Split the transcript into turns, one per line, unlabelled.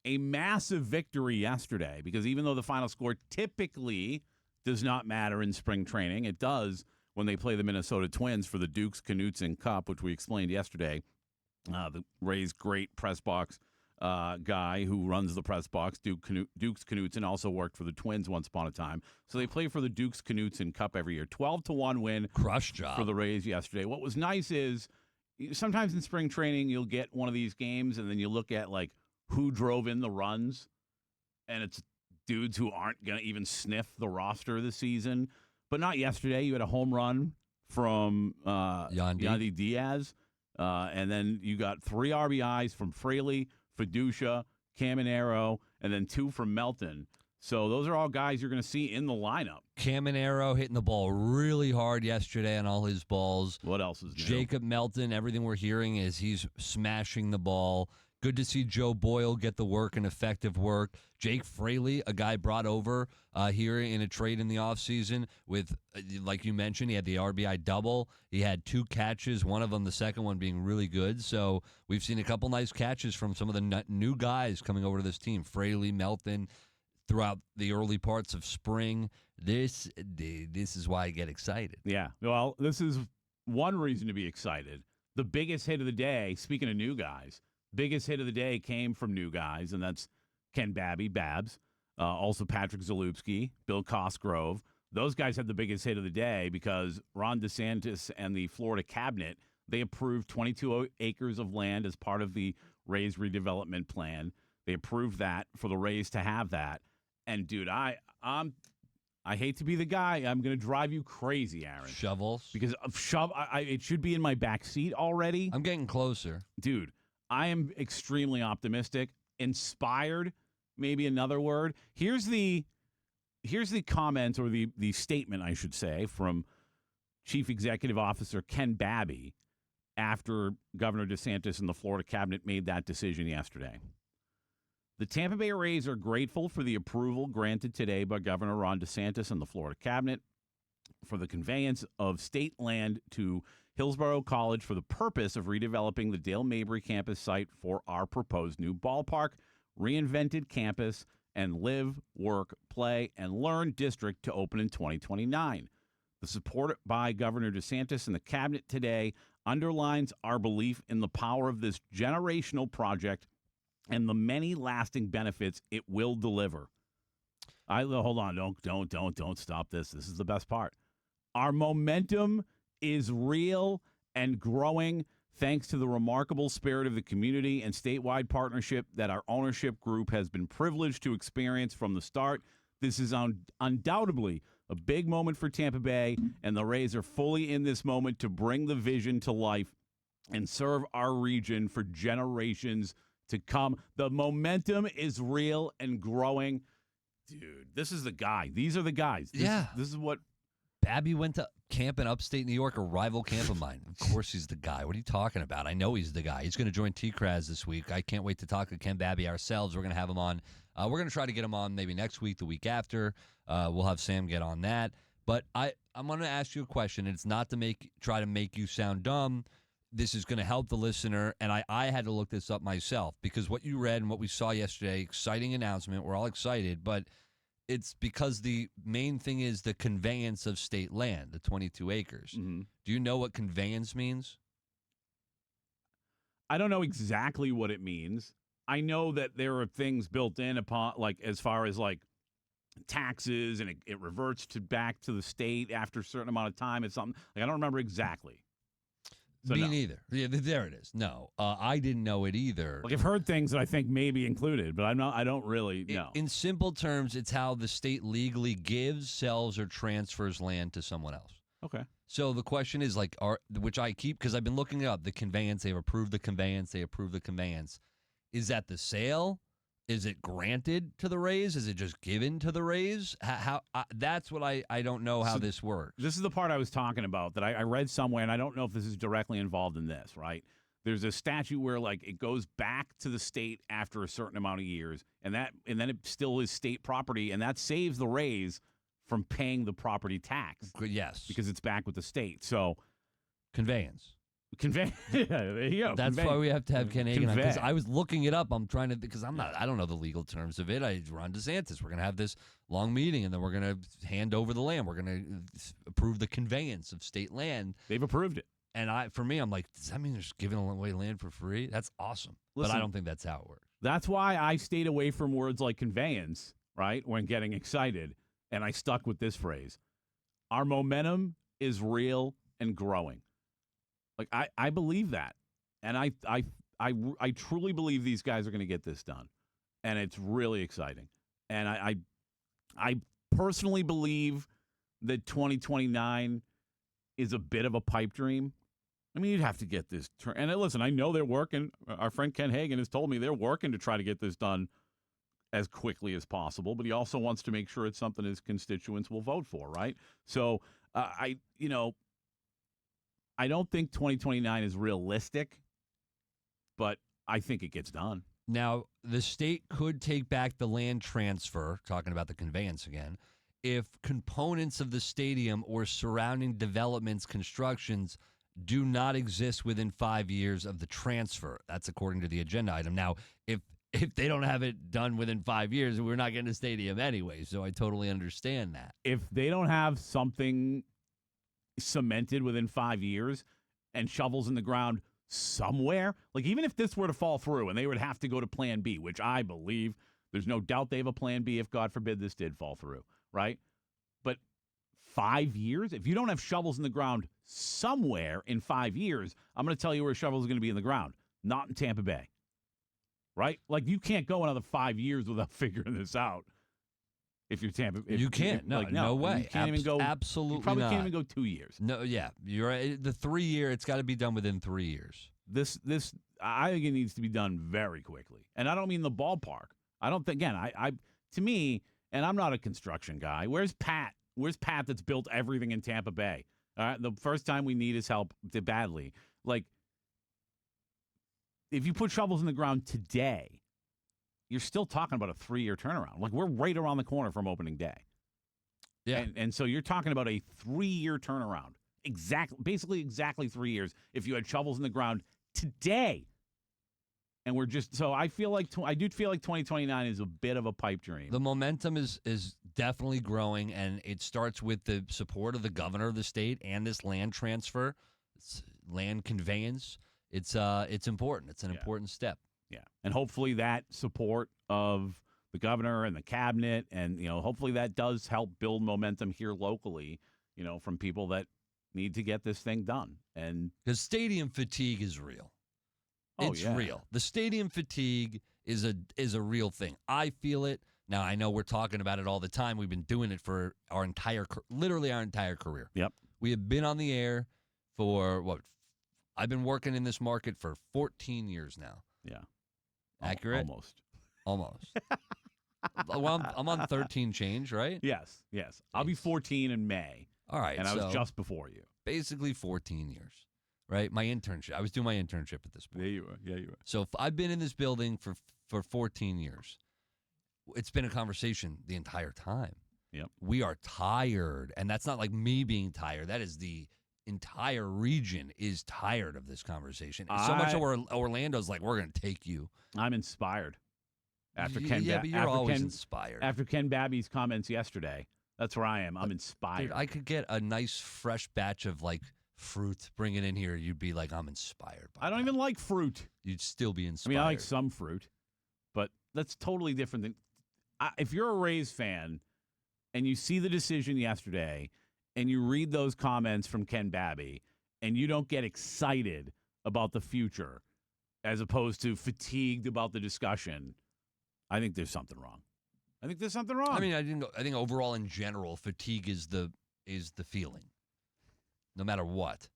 a massive victory yesterday because even though the final score typically does not matter in spring training, it does when they play the Minnesota Twins for the Dukes Knutson Cup, which we explained yesterday. The Rays' great press box guy who runs the press box, Dukes Knutson, also worked for the Twins once upon a time. So they play for the Dukes Knutson Cup every year. 12-1 win.
Crush job
for the Rays yesterday. What was nice is sometimes in spring training you'll get one of these games and then you look at like who drove in the runs, and it's dudes who aren't going to even sniff the roster this season. But not yesterday. You had a home run from Yandy Diaz, and then you got 3 RBIs from Fraley, Fiducia, Caminero, and then 2 from Melton. So those are all guys you're going to see in the lineup.
Caminero hitting the ball really hard yesterday on all his balls.
What else is new?
Jacob Melton, everything we're hearing is he's smashing the ball. Good to see Joe Boyle get the work and effective work. Jake Fraley, a guy brought over here in a trade in the offseason with, like you mentioned, he had the RBI double. He had 2 catches, one of them, the second one, being really good. So we've seen a couple nice catches from some of the new guys coming over to this team, Fraley, Melton, throughout the early parts of spring. This is why I get excited.
Yeah, well, this is one reason to be excited. The biggest hit of the day, speaking of new guys, biggest hit of the day came from new guys, and that's Ken Babs, also Patrick Zalewski, Bill Cosgrove. Those guys had the biggest hit of the day because Ron DeSantis and the Florida cabinet, they approved 22 acres of land as part of the Rays redevelopment plan. They approved that for the Rays to have that. And, dude, I hate to be the guy. I'm going to drive you crazy, Aaron.
Shovels?
Because it should be in my back seat already.
I'm getting closer.
Dude, I am extremely optimistic, inspired, maybe another word. Here's the comment, or the statement, I should say, from Chief Executive Officer Ken Babby after Governor DeSantis and the Florida cabinet made that decision yesterday. The Tampa Bay Rays are grateful for the approval granted today by Governor Ron DeSantis and the Florida cabinet for the conveyance of state land to Hillsborough College for the purpose of redeveloping the Dale Mabry campus site for our proposed new ballpark, reinvented campus, and live, work, play, and learn district to open in 2029. The support by Governor DeSantis and the cabinet today underlines our belief in the power of this generational project and the many lasting benefits it will deliver. Hold on, don't stop this. This is the best part. Our momentum is real and growing thanks to the remarkable spirit of the community and statewide partnership that our ownership group has been privileged to experience from the start. This is undoubtedly a big moment for Tampa Bay, and the Rays are fully in this moment to bring the vision to life and serve our region for generations to come. The momentum is real and growing. Dude, this is the guy. These are the guys. This is what
Babby went to camp in upstate New York, a rival camp of mine. Of course he's the guy. What are you talking about? I know he's the guy. He's going to join T-Kraz this week. I can't wait to talk to Ken Babby ourselves. We're going to have him on. We're going to try to get him on maybe next week, the week after. We'll have Sam get on that. But I'm going to ask you a question. It's not to try to make you sound dumb. This is going to help the listener, and I had to look this up myself because what you read and what we saw yesterday, exciting announcement. We're all excited, but it's because the main thing is the conveyance of state land, the 22 acres. Mm-hmm. Do you know what conveyance means?
I don't know exactly what it means. I know that there are things built in upon, like, as far as like taxes, and it reverts back to the state after a certain amount of time. It's something like I don't remember exactly.
So Me neither. Yeah, there it is. No, I didn't know it either.
Like I've heard things that I think may be included, but I don't really know.
In simple terms, it's how the state legally gives, sells, or transfers land to someone else.
Okay.
So the question is which I keep because I've been looking up the conveyance. They've approved the conveyance. They approved the conveyance. Is that the sale? Is it granted to the Rays? Is it just given to the Rays? How that's what I don't know how this works.
This is the part I was talking about that I read somewhere, and I don't know if this is directly involved in this, right? There's a statute where like it goes back to the state after a certain amount of years, and then it still is state property, and that saves the Rays from paying the property tax.
Yes.
Because it's back with the state. So
conveyance.
convey. There you go.
That's
Convey.
why we have to have Ken Hagan on, because
Convey.
I was looking it up. I'm trying to, because I don't know the legal terms of it. Ron DeSantis. We're going to have this long meeting, and then we're going to hand over the land. We're going to approve the conveyance of state land.
They've approved it.
And for me, I'm like, does that mean they're just giving away land for free? That's awesome.
Listen,
but I don't think that's how it works.
That's why I stayed away from words like conveyance, right, when getting excited, and I stuck with this phrase. Our momentum is real and growing. Like, I believe that, and I truly believe these guys are going to get this done, and it's really exciting. And I personally believe that 2029 is a bit of a pipe dream. I mean, you'd have to get this. And listen, I know they're working. Our friend Ken Hagan has told me they're working to try to get this done as quickly as possible, but he also wants to make sure it's something his constituents will vote for, right? So I don't think 2029 is realistic, but I think it gets done.
Now, the state could take back the land transfer, talking about the conveyance again, if components of the stadium or surrounding developments, constructions do not exist within 5 years of the transfer. That's according to the agenda item. Now, if they don't have it done within 5 years, we're not getting a stadium anyway, so I totally understand that.
If they don't have something cemented within 5 years and shovels in the ground somewhere, like even if this were to fall through and they would have to go to plan B, which I believe there's no doubt they have a plan B if, God forbid, this did fall through, right? But 5 years, if you don't have shovels in the ground somewhere in 5 years, I'm going to tell you where shovels are going to be in the ground, not in Tampa Bay, right? Like, you can't go another 5 years without figuring this out. If you're Tampa,
You can't. No way.
You can't even go.
Absolutely
You probably
not.
can't even go 2 years.
No, yeah, you're right. The 3 year, it's got to be done within 3 years.
This, I think it needs to be done very quickly, and I don't mean the ballpark. I don't think. Again, to me, and I'm not a construction guy. Where's Pat? Where's Pat that's built everything in Tampa Bay? All right, the first time we need his help badly. Like, if you put shovels in the ground today, you're still talking about a 3-year turnaround. Like, we're right around the corner from opening day.
Yeah.
And so you're talking about a 3-year turnaround. Basically exactly 3 years if you had shovels in the ground today. And we're just, so I feel like, I do feel like 2029 is a bit of a pipe dream.
The momentum is definitely growing, and it starts with the support of the governor of the state and this land transfer, land conveyance. It's important. It's an important step.
Yeah. And hopefully that support of the governor and the cabinet and, hopefully that does help build momentum here locally, from people that need to get this thing done. And
because stadium fatigue is real. It's real. The stadium fatigue is a real thing. I feel it. Now, I know we're talking about it all the time. We've been doing it for literally our entire career.
Yep.
We have been on the air for I've been working in this market for 14 years now.
Yeah.
Accurate? Almost. Well, I'm on 13 change, right?
Yes. I'll be 14 in May.
All right.
And I was just before you.
Basically 14 years, right? My internship. I was doing my internship at this point.
There you were. Yeah, you were.
So I've been in this building for 14 years. It's been a conversation the entire time.
Yep.
We are tired. And that's not like me being tired. That is the entire region is tired of this conversation. So much of Orlando's like, we're going to take you.
I'm inspired. After Ken,
but you're always inspired.
After Ken Babby's comments yesterday, that's where I am. I'm inspired.
Dude, I could get a nice fresh batch of like fruit, bring it in here. You'd be like, I'm inspired.
I don't even like fruit.
You'd still be inspired.
I mean, I like some fruit, but that's totally different than if you're a Rays fan and you see the decision yesterday and you read those comments from Ken Babby and you don't get excited about the future as opposed to fatigued about the discussion, I think there's something wrong. I mean, I think overall in general, fatigue is the feeling, no matter what.